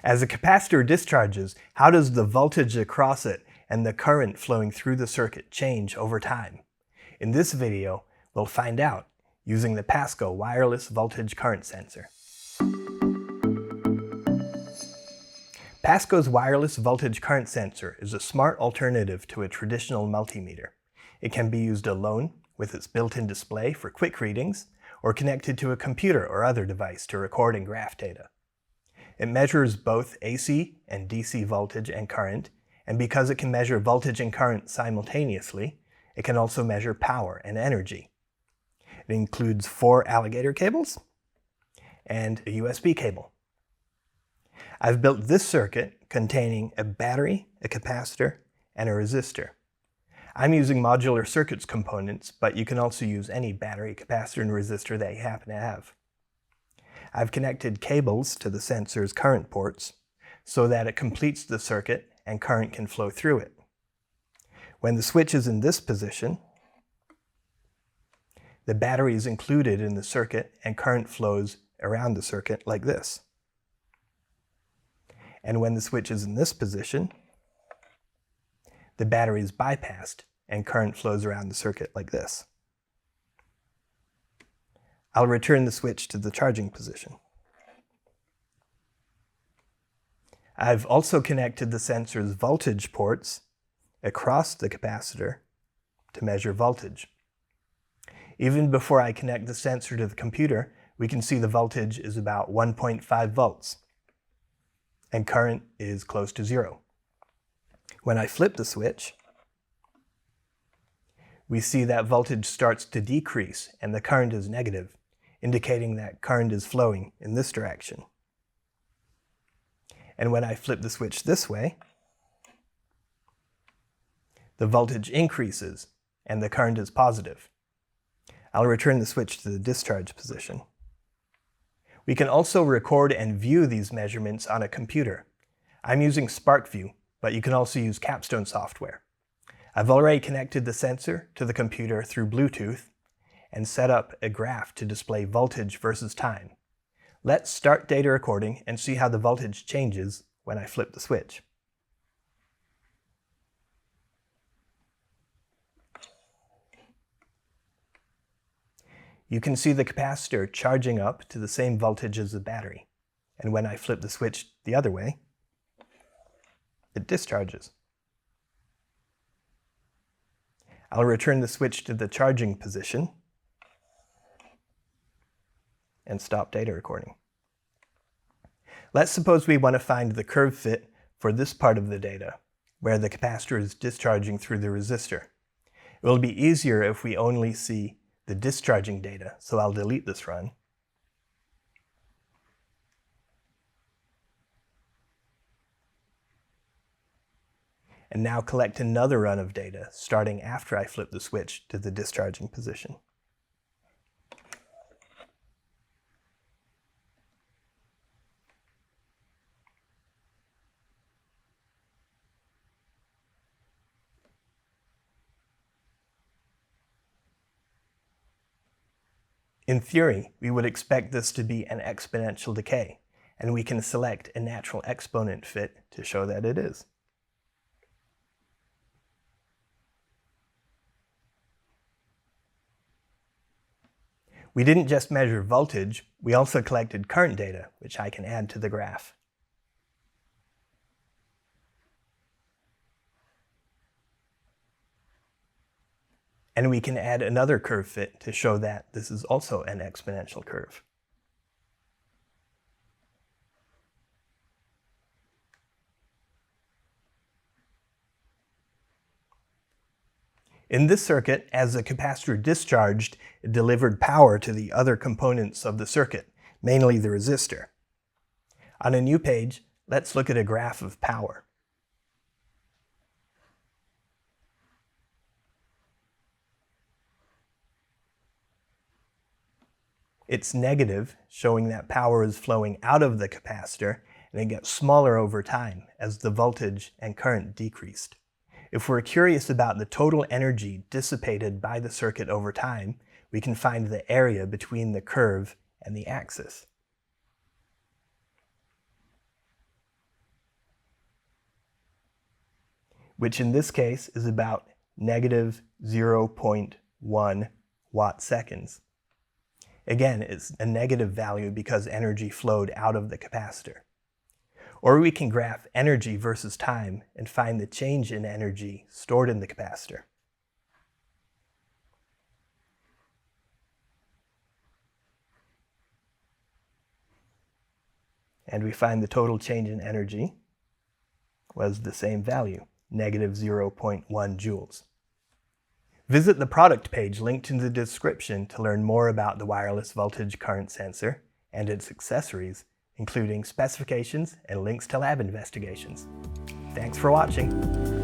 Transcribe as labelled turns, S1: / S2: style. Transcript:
S1: As a capacitor discharges, how does the voltage across it and the current flowing through the circuit change over time? In this video, we'll find out using the PASCO Wireless Voltage-Current Sensor. PASCO's Wireless Voltage-Current Sensor is a smart alternative to a traditional multimeter. It can be used alone with its built-in display for quick readings, or connected to a computer or other device to record and graph data. It measures both AC and DC voltage and current, and because it can measure voltage and current simultaneously, it can also measure power and energy. It includes 4 alligator cables and a USB cable. I've built this circuit containing a battery, a capacitor, and a resistor. I'm using modular circuits components, but you can also use any battery, capacitor, and resistor that you happen to have. I've connected cables to the sensor's current ports so that it completes the circuit and current can flow through it. When the switch is in this position, the battery is included in the circuit and current flows around the circuit like this. And when the switch is in this position, the battery is bypassed and current flows around the circuit like this. I'll return the switch to the charging position. I've also connected the sensor's voltage ports across the capacitor to measure voltage. Even before I connect the sensor to the computer, we can see the voltage is about 1.5 volts, and current is close to 0. When I flip the switch, we see that voltage starts to decrease and the current is negative, indicating that current is flowing in this direction. And when I flip the switch this way, the voltage increases and the current is positive. I'll return the switch to the discharge position. We can also record and view these measurements on a computer. I'm using SparkView, but you can also use Capstone software. I've already connected the sensor to the computer through Bluetooth and set up a graph to display voltage versus time. Let's start data recording and see how the voltage changes when I flip the switch. You can see the capacitor charging up to the same voltage as the battery, and when I flip the switch the other way, it discharges. I'll return the switch to the charging position and stop data recording. Let's suppose we want to find the curve fit for this part of the data, where the capacitor is discharging through the resistor. It will be easier if we only see the discharging data, so I'll delete this run. And now collect another run of data, starting after I flip the switch to the discharging position. In theory, we would expect this to be an exponential decay, and we can select a natural exponent fit to show that it is. We didn't just measure voltage, we also collected current data, which I can add to the graph. And we can add another curve fit to show that this is also an exponential curve. In this circuit, as the capacitor discharged, it delivered power to the other components of the circuit, mainly the resistor. On a new page, let's look at a graph of power. It's negative, showing that power is flowing out of the capacitor, and it gets smaller over time as the voltage and current decreased. If we're curious about the total energy dissipated by the circuit over time, we can find the area between the curve and the axis. which in this case is about negative 0.1 watt-seconds. Again, it's a negative value because energy flowed out of the capacitor. Or we can graph energy versus time and find the change in energy stored in the capacitor. And we find the total change in energy was the same value, negative 0.1 joules. Visit the product page linked in the description to learn more about the wireless voltage current sensor and its accessories, including specifications and links to lab investigations. Thanks for watching.